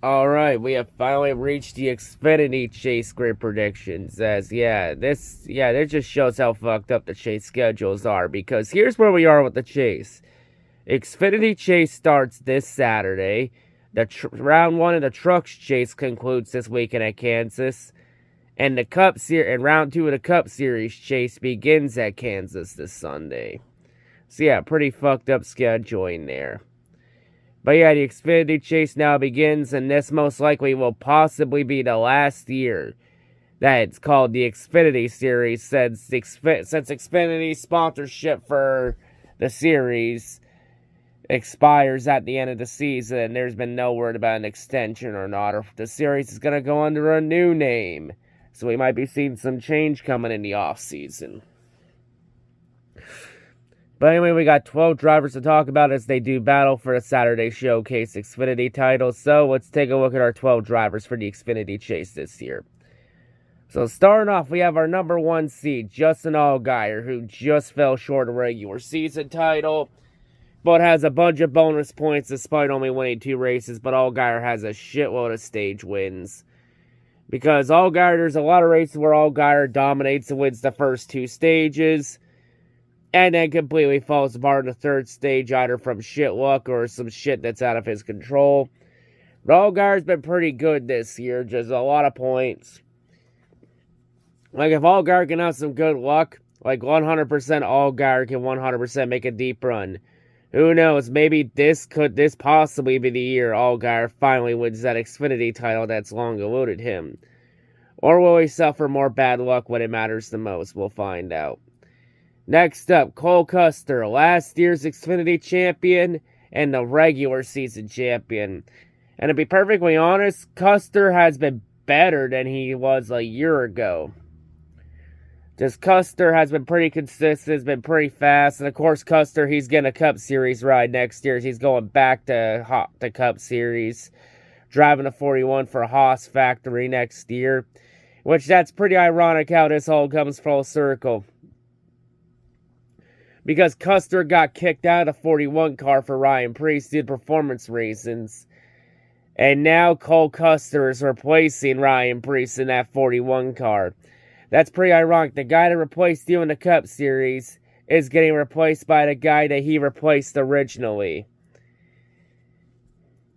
Alright, we have finally reached the Xfinity Chase grid predictions. That just shows how fucked up the Chase schedules are. Because here's where we are with the Chase. Xfinity Chase starts this Saturday. Round 1 of the Trucks Chase concludes this weekend at Kansas. And round 2 of the Cup Series Chase begins at Kansas this Sunday. So yeah, pretty fucked up scheduling there. But yeah, the Xfinity Chase now begins, and this most likely will possibly be the last year that it's called the Xfinity Series, since Xfinity's sponsorship for the series expires at the end of the season, and there's been no word about an extension or not, or if the series is going to go under a new name. So we might be seeing some change coming in the off-season. But anyway, we got 12 drivers to talk about as they do battle for the Saturday Showcase Xfinity title. So let's take a look at our 12 drivers for the Xfinity Chase this year. So starting off, we have our number 1 seed, Justin Allgaier, who just fell short of regular season title, but has a bunch of bonus points despite only winning 2 races. But Allgaier has a shitload of stage wins. Because there's a lot of races where Allgaier dominates and wins the first 2 stages, and then completely falls apart in the 3rd stage, either from shit luck or some shit that's out of his control. But Allgaier's been pretty good this year, just a lot of points. Like, if Allgaier can have some good luck, like 100% Allgaier can 100% make a deep run. Who knows, maybe this possibly be the year Allgaier finally wins that Xfinity title that's long eluded him. Or will he suffer more bad luck when it matters the most? We'll find out. Next up, Cole Custer, last year's Xfinity champion and the regular season champion. And to be perfectly honest, Custer has been better than he was a year ago. Just Custer has been pretty consistent, has been pretty fast. And of course, Custer, he's getting a Cup Series ride next year. He's going back to Cup Series, driving a 41 for Haas Factory next year. Which, that's pretty ironic how this all comes full circle. Because Custer got kicked out of the 41 car for Ryan Preece due to performance reasons. And now Cole Custer is replacing Ryan Preece in that 41 car. That's pretty ironic. The guy that replaced you in the Cup Series is getting replaced by the guy that he replaced originally.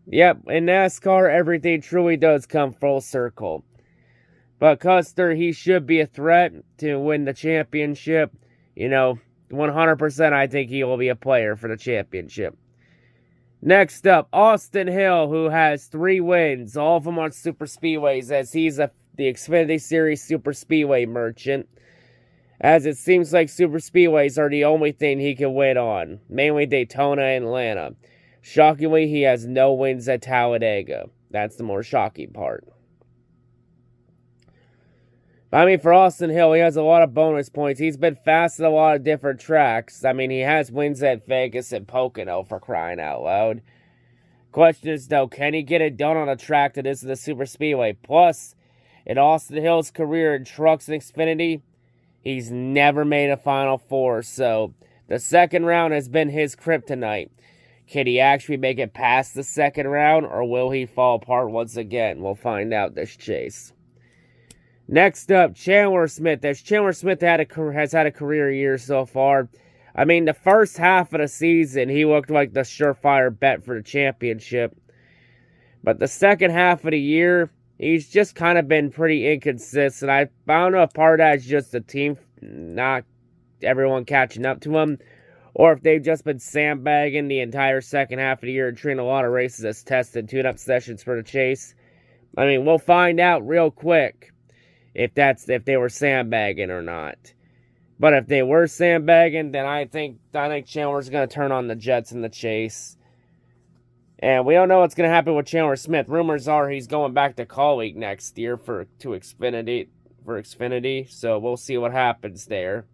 Yep, in NASCAR, everything truly does come full circle. But Custer, he should be a threat to win the championship. 100% I think he will be a player for the championship. Next up, Austin Hill, who has 3 wins, all of them on super speedways, as he's the Xfinity Series super speedway merchant. As it seems like super speedways are the only thing he can win on, mainly Daytona and Atlanta. Shockingly, he has no wins at Talladega. That's the more shocking part. For Austin Hill, he has a lot of bonus points. He's been fast at a lot of different tracks. He has wins at Vegas and Pocono, for crying out loud. Question is, though, can he get it done on a track that isn't a super speedway? Plus, in Austin Hill's career in trucks and Xfinity, he's never made a Final Four. So, the second round has been his kryptonite. Can he actually make it past the second round, or will he fall apart once again? We'll find out this chase. Next up, Chandler Smith. As Chandler Smith has had a career year so far. The first half of the season, he looked like the surefire bet for the championship. But the second half of the year, he's just kind of been pretty inconsistent. I don't know if part of that is just the team, not everyone catching up to him, or if they've just been sandbagging the entire second half of the year and treating a lot of races as test and tune-up sessions for the chase. We'll find out real quick if they were sandbagging or not. But if they were sandbagging, then I think Chandler's going to turn on the Jets in the chase. And we don't know what's going to happen with Chandler Smith. Rumors are he's going back to Colleague next year for Xfinity. So we'll see what happens there.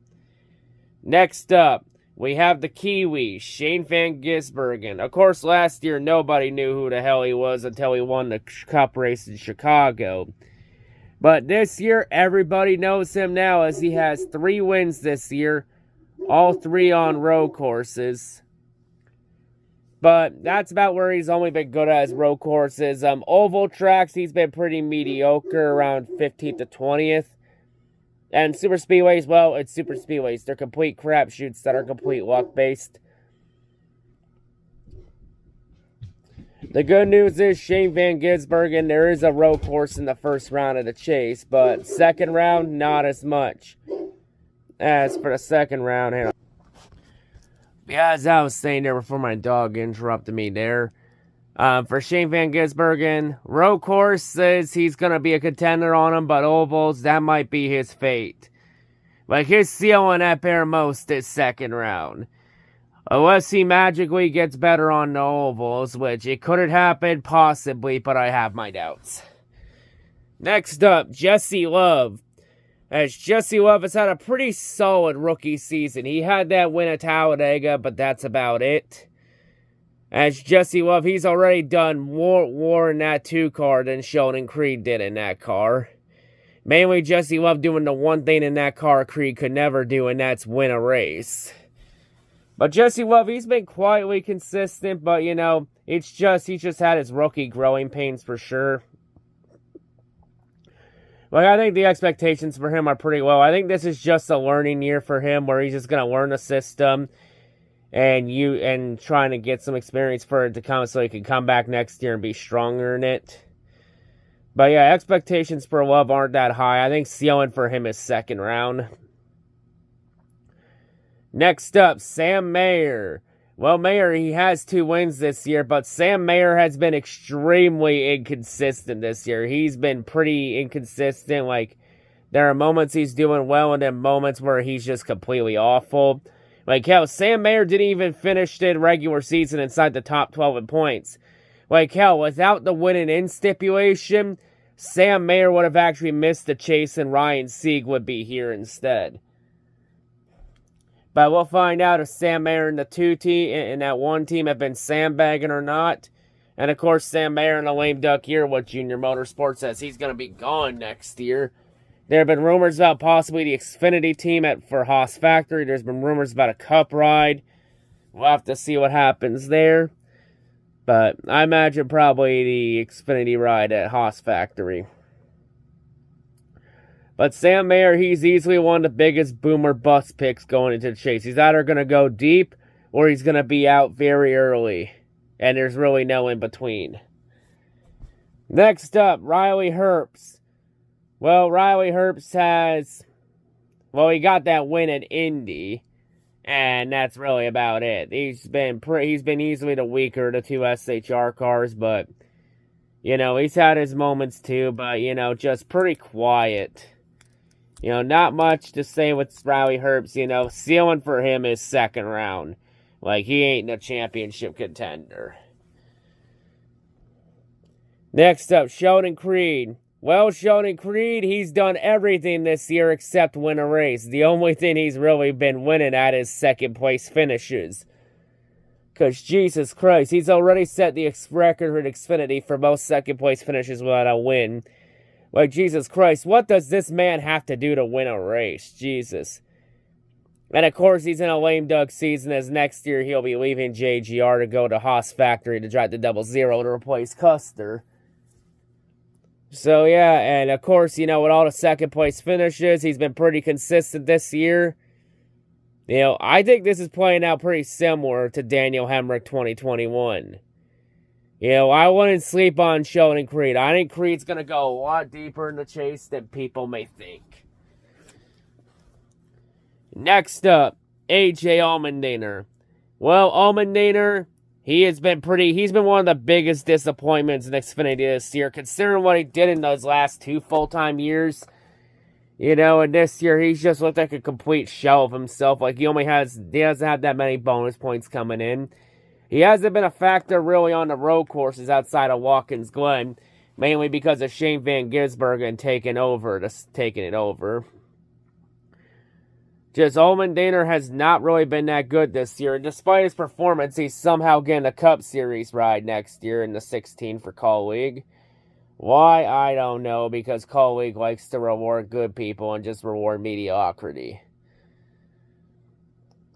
Next up, we have the Kiwi, Shane Van Gisbergen. Of course, last year nobody knew who the hell he was until he won the Cup race in Chicago. But this year, everybody knows him now as he has 3 wins this year, all 3 on road courses. But that's about where he's only been good at his road courses. Oval tracks, he's been pretty mediocre, around 15th to 20th. And super speedways, well, it's super speedways. They're complete crapshoots that are complete luck-based. The good news is Shane Van Gisbergen, there is a road course in the first round of the chase, but second round, not as much. As for the second round, hang on. Yeah, as I was saying there before my dog interrupted me there. For Shane Van Gisbergen, road courses, he's going to be a contender on them, but ovals, that might be his fate. Like his ceiling at bare most is second round. Unless he magically gets better on the ovals, which it could have happened, possibly, but I have my doubts. Next up, Jesse Love. As Jesse Love has had a pretty solid rookie season. He had that win at Talladega, but that's about it. As Jesse Love, he's already done more in that 2 car than Sheldon Creed did in that car. Mainly Jesse Love doing the one thing in that car Creed could never do, and that's win a race. But Jesse Love, he's been quietly consistent, but, you know, it's just, he just had his rookie growing pains for sure. Like, I think the expectations for him are pretty low. I think this is just a learning year for him where he's just going to learn the system and trying to get some experience for it to come so he can come back next year and be stronger in it. But, yeah, expectations for Love aren't that high. I think ceiling for him is second round. Next up, Sam Mayer. Well, Mayer, he has 2 wins this year, but Sam Mayer has been extremely inconsistent this year. He's been pretty inconsistent. Like, there are moments he's doing well, and then moments where he's just completely awful. Like, hell, Sam Mayer didn't even finish the regular season inside the top 12 in points. Like, hell, without the winning in stipulation, Sam Mayer would have actually missed the chase, and Ryan Sieg would be here instead. But we'll find out if Sam Mayer and the 2 team and that 1 team have been sandbagging or not. And of course, Sam Mayer in a lame duck year, what Junior Motorsports says he's going to be gone next year. There have been rumors about possibly the Xfinity team for Haas Factory. There's been rumors about a Cup ride. We'll have to see what happens there. But I imagine probably the Xfinity ride at Haas Factory. But Sam Mayer, he's easily one of the biggest boomer bust picks going into the chase. He's either going to go deep or he's going to be out very early. And there's really no in between. Next up, Riley Herbst. Well, Riley Herbst he got that win at Indy. And that's really about it. He's been easily the weaker of the 2 SHR cars, but, you know, he's had his moments too, but, you know, just pretty quiet. You know, not much to say with Riley Herbst. You know, ceiling for him is second round. Like, he ain't a championship contender. Next up, Sheldon Creed. Well, Sheldon Creed, he's done everything this year except win a race. The only thing he's really been winning at is second place finishes. Because, Jesus Christ, he's already set the record at Xfinity for most second place finishes without a win. Like, Jesus Christ, what does this man have to do to win a race? Jesus. And, of course, he's in a lame duck season, as next year he'll be leaving JGR to go to Haas Factory to drive the 00 to replace Custer. So, yeah, and, of course, you know, with all the second-place finishes, he's been pretty consistent this year. You know, I think this is playing out pretty similar to Daniel Hemrick 2021. You know, I wouldn't sleep on Sheldon Creed. I think Creed's going to go a lot deeper in the chase than people may think. Next up, AJ Allmendinger. Well, Allmendinger, he's been one of the biggest disappointments in Xfinity this year, considering what he did in those last 2 full-time years. You know, and this year, he's just looked like a complete shell of himself. Like, he doesn't have that many bonus points coming in. He hasn't been a factor really on the road courses outside of Watkins Glen, mainly because of Shane Van Gisbergen taking it over. Just Allmendinger has not really been that good this year. Despite his performance, he's somehow getting a Cup Series ride next year in the 16 for Call League. Why? I don't know, because Call League likes to reward good people and just reward mediocrity.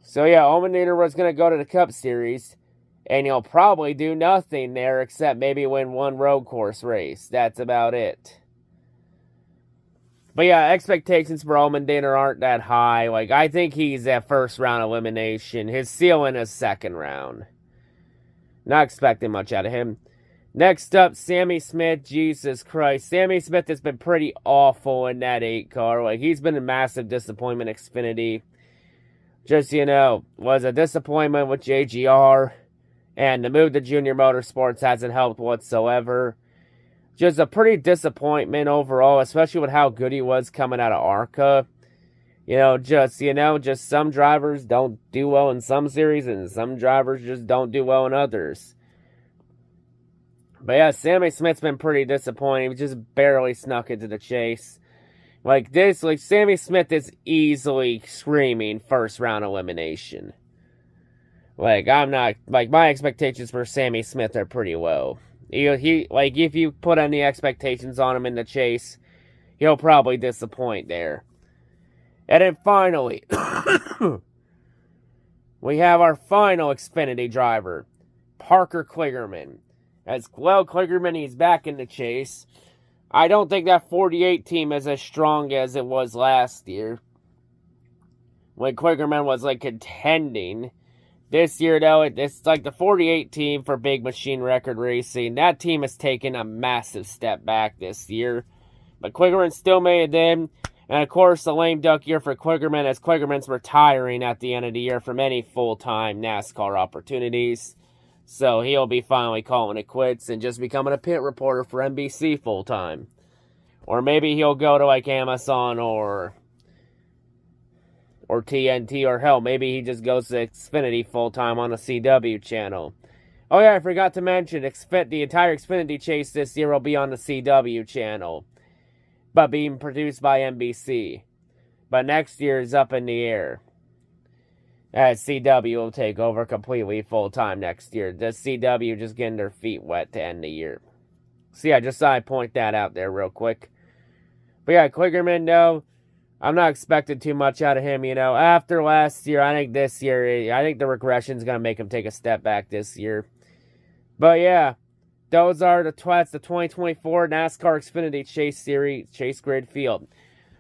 So yeah, Allmendinger was going to go to the Cup Series. And he'll probably do nothing there except maybe win one road course race. That's about it. But yeah, expectations for Allmendinger aren't that high. Like, I think he's at first round elimination. His ceiling is second round. Not expecting much out of him. Next up, Sammy Smith. Jesus Christ. Sammy Smith has been pretty awful in that 8 car. Like, he's been a massive disappointment, Xfinity. Just, was a disappointment with JGR. And the move to Junior Motorsports hasn't helped whatsoever. Just a pretty disappointment overall, especially with how good he was coming out of ARCA. Just some drivers don't do well in some series, and some drivers just don't do well in others. But yeah, Sammy Smith's been pretty disappointing. He just barely snuck into the chase. Sammy Smith is easily screaming first round elimination. My expectations for Sammy Smith are pretty low. If you put any expectations on him in the chase, he'll probably disappoint there. And then finally, we have our final Xfinity driver, Parker Kligerman. Kligerman, he's back in the chase. I don't think that 48 team is as strong as it was last year, when Kligerman was, contending. This year, though, it's like the 48 team for Big Machine Record Racing. That team has taken a massive step back this year. But Kligerman still made it in. And, of course, the lame duck year for Kligerman, as Kligerman's retiring at the end of the year from any full-time NASCAR opportunities. So he'll be finally calling it quits and just becoming a pit reporter for NBC full-time. Or maybe he'll go to, Amazon or TNT, or hell, maybe he just goes to Xfinity full-time on the CW channel. Oh yeah, I forgot to mention, the entire Xfinity chase this year will be on the CW channel, but being produced by NBC. But next year is up in the air, as CW will take over completely full-time next year. The CW just getting their feet wet to end the year. So yeah, just thought I'd point that out there real quick. But yeah, Kligerman, though, I'm not expecting too much out of him, After last year, I think the regression's going to make him take a step back this year. But yeah, those are the 2024 NASCAR Xfinity Chase Grid Field.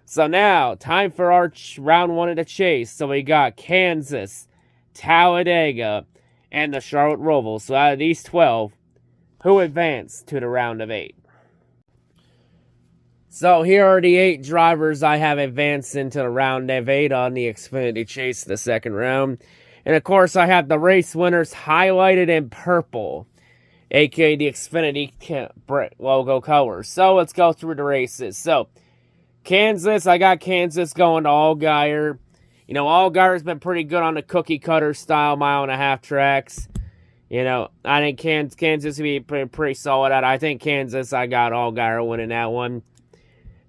So now, time for our round 1 of the chase. So we got Kansas, Talladega, and the Charlotte Roval. So out of these 12, who advanced to the round of 8? So here are the 8 drivers I have advanced into the round of 8 on the Xfinity Chase, the second round. And of course, I have the race winners highlighted in purple, aka the Xfinity logo colors. So let's go through the races. So, Kansas, I got Kansas going to Allgaier. Allgaier's been pretty good on the cookie cutter style 1.5-mile tracks. I think Kansas will be pretty solid at it. I think Kansas, I got Allgaier winning that one.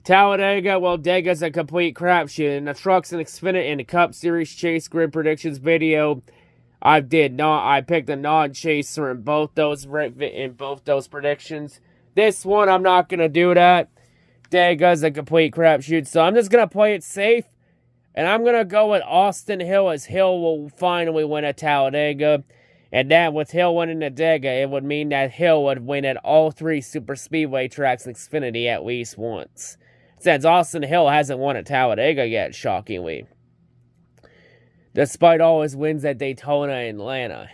Talladega, well, Dega's a complete crapshoot. In the Trucks and Xfinity in the Cup Series Chase Grid Predictions video, I picked a non-chaser in both those predictions. This one, I'm not going to do that. Dega's a complete crapshoot, so I'm just going to play it safe, and I'm going to go with Austin Hill, as Hill will finally win at Talladega. And that, with Hill winning at Dega, it would mean that Hill would win at all 3 super speedway tracks in Xfinity at least once. Since Austin Hill hasn't won at Talladega yet, shockingly, despite all his wins at Daytona and Atlanta.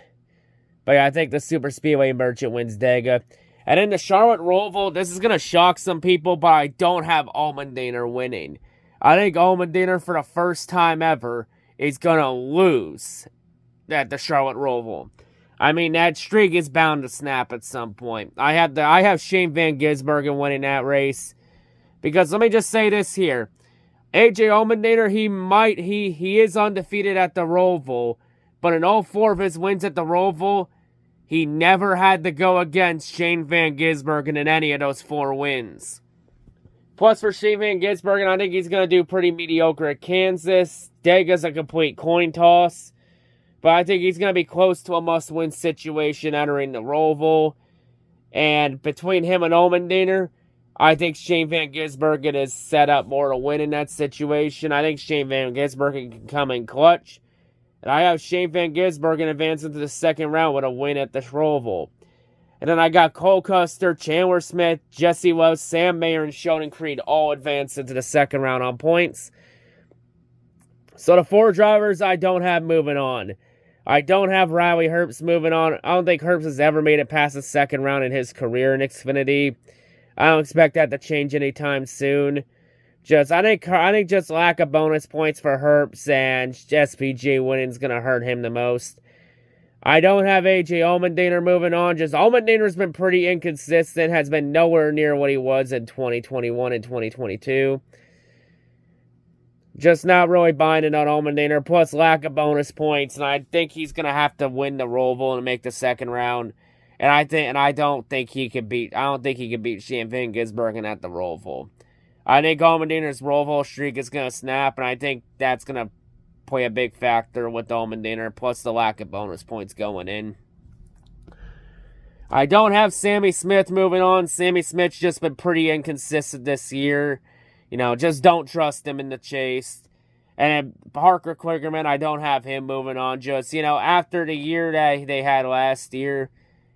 But yeah, I think the super speedway merchant wins Dega. And in the Charlotte Roval, this is going to shock some people, but I don't have Allmendinger winning. I think Allmendinger, for the first time ever, is going to lose at the Charlotte Roval. I mean, that streak is bound to snap at some point. I have Shane Van Gisbergen winning that race. Because let me just say this here. AJ Allmendinger, he is undefeated at the Roval, but in all 4 of his wins at the Roval, he never had to go against Shane Van Gisbergen in any of those 4 wins. Plus, for Shane Van Gisbergen, I think he's going to do pretty mediocre at Kansas. Dega's a complete coin toss. But I think he's going to be close to a must-win situation entering the Roval. And between him and Allmendinger, I think Shane Van Gisbergen is set up more to win in that situation. I think Shane Van Gisbergen can come in clutch. And I have Shane Van Gisbergen advancing to the second round with a win at the Roval. And then I got Cole Custer, Chandler Smith, Jesse Love, Sam Mayer, and Sheldon Creed all advanced into the second round on points. So the 4 drivers I don't have moving on. I don't have Riley Herbst moving on. I don't think Herbst has ever made it past the second round in his career in Xfinity. I don't expect that to change anytime soon. I think just lack of bonus points for Herbst and SPG winning is going to hurt him the most. I don't have AJ Allmendinger moving on. Just Allmendinger's been pretty inconsistent, has been nowhere near what he was in 2021 and 2022. Just not really buying it on Allmendinger, plus lack of bonus points, and I think he's going to have to win the Roval and make the second round. And I don't think he can beat Shane Van Gisbergen at the Roval. I think Allmendinger's Roval streak is going to snap, and I think that's going to play a big factor with Allmendinger, plus the lack of bonus points going in. I don't have Sammy Smith moving on. Sammy Smith's just been pretty inconsistent this year. Just don't trust him in the chase. And Parker Kligerman, I don't have him moving on. Just, after the year that they had last year,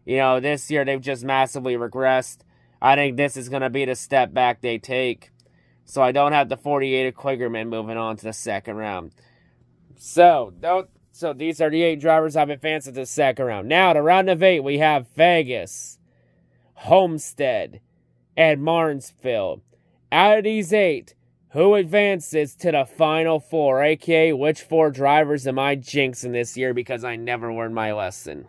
this year they've just massively regressed. I think this is going to be the step back they take. So I don't have the 48 Kligerman moving on to the second round. So these are the 8 drivers I've advanced to the second round. Now, to round of 8, we have Vegas, Homestead, and Martinsville. Out of these 8, who advances to the final 4? AKA, which 4 drivers am I jinxing this year because I never learned my lesson?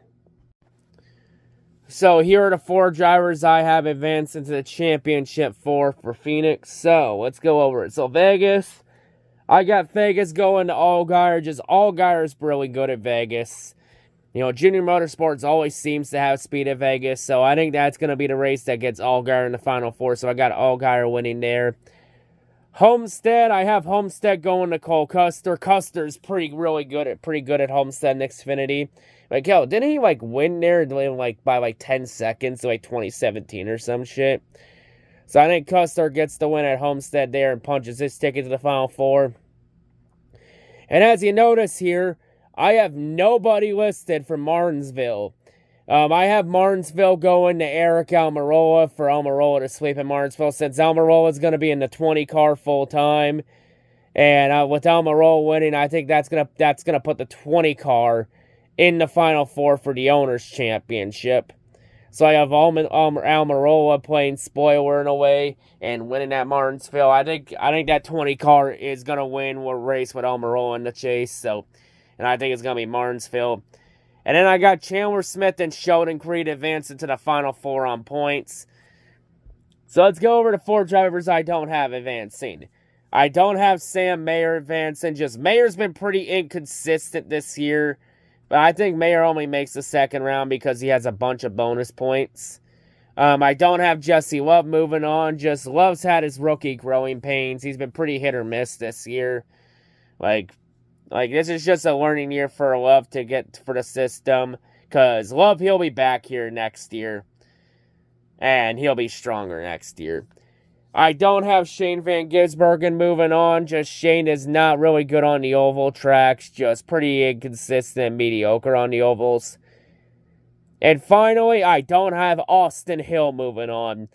So here are the 4 drivers I have advanced into the championship for Phoenix. So let's go over it. So Vegas, I got Vegas going to Allgaier. Just Allgaier's really good at Vegas. Junior Motorsports always seems to have speed at Vegas. So I think that's going to be the race that gets Allgaier in the final 4. So I got Allgaier winning there. Homestead, I have Homestead going to Cole Custer. Custer's pretty good at Homestead and Xfinity. Didn't he win there by 10 seconds, 2017 or some shit? So I think Custer gets the win at Homestead there and punches his ticket to the final 4. And as you notice here, I have nobody listed for Martinsville. I have Martinsville going to Eric Almirola for Almirola to sweep in Martinsville, since Almirola is going to be in the 20 car full time. And with Almirola winning, I think that's gonna put the 20 car in the final 4 for the Owners' Championship. So I have Almirola playing spoiler in a way and winning at Martinsville. I think that 20 car is gonna win a race with Almirola in the chase. And I think it's gonna be Martinsville. And then I got Chandler Smith and Sheldon Creed advancing to the final 4 on points. So let's go over the 4 drivers I don't have advancing. I don't have Sam Mayer advancing. Just Mayer's been pretty inconsistent this year. But I think Mayer only makes the second round because he has a bunch of bonus points. I don't have Jesse Love moving on. Just Love's had his rookie growing pains. He's been pretty hit or miss this year. This is just a learning year for Love to get for the system. Because Love, he'll be back here next year. And he'll be stronger next year. I don't have Shane Van Gisbergen moving on. Just Shane is not really good on the oval tracks. Just pretty inconsistent and mediocre on the ovals. And finally, I don't have Austin Hill moving on.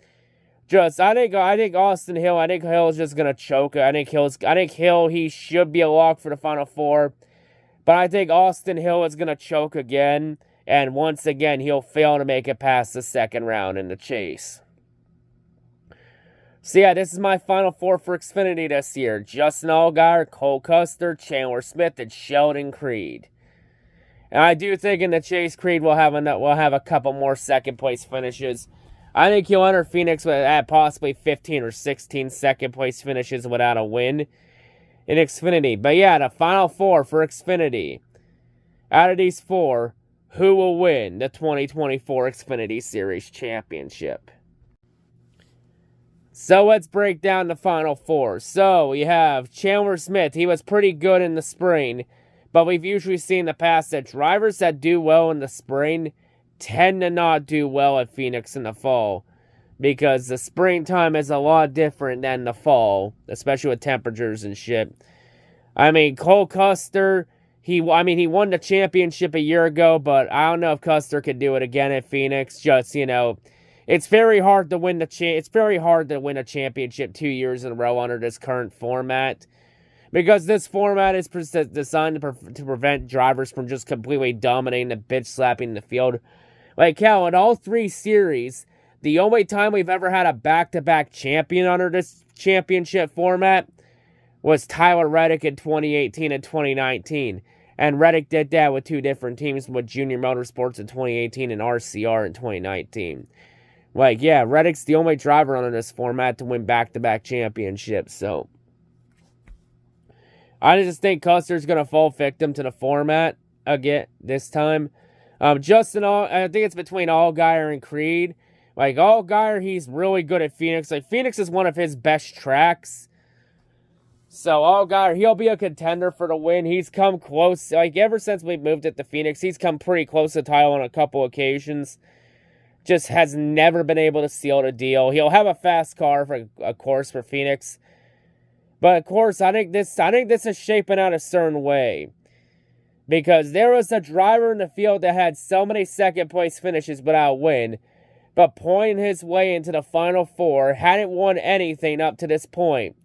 I think Austin Hill, I think Hill's just going to choke. I think Hill, he should be a lock for the final 4. But I think Austin Hill is going to choke again. And once again, he'll fail to make it past the second round in the chase. So yeah, this is my final 4 for Xfinity this year. Justin Allgaier, Cole Custer, Chandler Smith, and Sheldon Creed. And I do think in the chase, Creed will have a couple more second place finishes. I think he'll enter Phoenix at possibly 15 or 16 second place finishes without a win in Xfinity. But yeah, the final 4 for Xfinity. Out of these 4, who will win the 2024 Xfinity Series Championship? So let's break down the final 4. So we have Chandler Smith. He was pretty good in the spring, but we've usually seen in the past that drivers that do well in the spring tend to not do well at Phoenix in the fall, because the springtime is a lot different than the fall, especially with temperatures and shit. I mean, Cole Custer, he won the championship a year ago, but I don't know if Custer could do it again at Phoenix. Just, it's very hard to win a championship 2 years in a row under this current format. Because this format is designed to prevent drivers from just completely dominating and bitch slapping the field. Like, hell, in all 3 series, the only time we've ever had a back-to-back champion under this championship format was Tyler Reddick in 2018 and 2019. And Reddick did that with 2 different teams, with Junior Motorsports in 2018 and RCR in 2019. Like, yeah, Reddick's the only driver under this format to win back-to-back championships, so I just think Custer's going to fall victim to the format again this time. I think it's between Allgaier and Creed. Like, Allgaier, he's really good at Phoenix. Like, Phoenix is one of his best tracks. So, Allgaier, he'll be a contender for the win. He's come close. Like, ever since we moved it to Phoenix, he's come pretty close to the title on a couple occasions. Just has never been able to seal the deal. He'll have a fast car, of course, for Phoenix. But, of course, I think this is shaping out a certain way. Because there was a driver in the field that had so many second-place finishes without a win, but pointing his way into the Final Four, hadn't won anything up to this point.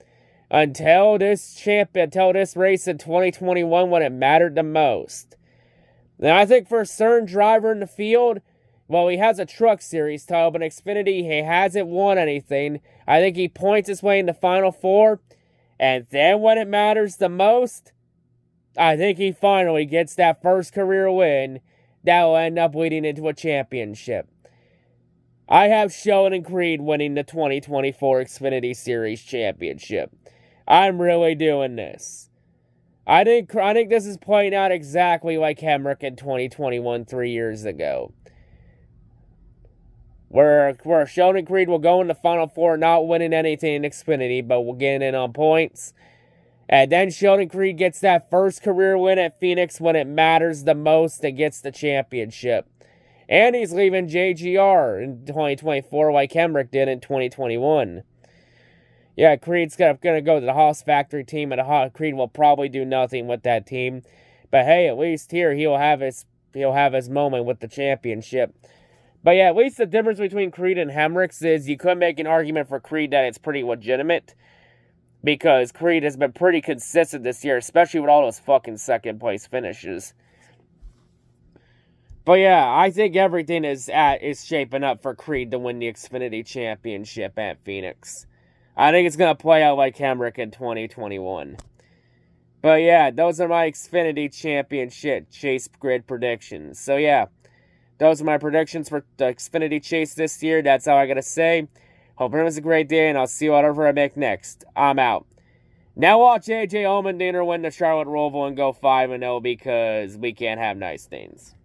Until this race in 2021 when it mattered the most. Now, I think for a certain driver in the field, well, he has a Truck Series title, but Xfinity, he hasn't won anything. I think he points his way in the Final Four, and then when it matters the most, I think he finally gets that first career win that will end up leading into a championship. I have Sheldon and Creed winning the 2024 Xfinity Series championship. I'm really doing this. I think this is playing out exactly like Hemrick in 2021 3 years ago. Where Sheldon Creed will go in the Final Four not winning anything in Xfinity, but will get in on points. And then Sheldon Creed gets that first career win at Phoenix when it matters the most and gets the championship. And he's leaving JGR in 2024 like Hemrick did in 2021. Yeah, Creed's going to go to the Haas factory team, and Creed will probably do nothing with that team. But hey, at least here he'll have his moment with the championship. But yeah, at least the difference between Creed and Hemrick's is you could make an argument for Creed that it's pretty legitimate. Because Creed has been pretty consistent this year, especially with all those fucking second place finishes. But yeah, I think everything is shaping up for Creed to win the Xfinity Championship at Phoenix. I think it's going to play out like Hemrick in 2021. But yeah, those are my Xfinity Championship Chase Grid predictions. So yeah, those are my predictions for the Xfinity Chase this year. That's all I got to say. Hope everyone's a great day, and I'll see you whatever I make next. I'm out. Now watch AJ Allmendinger win the Charlotte Roval and go 5-0 because we can't have nice things.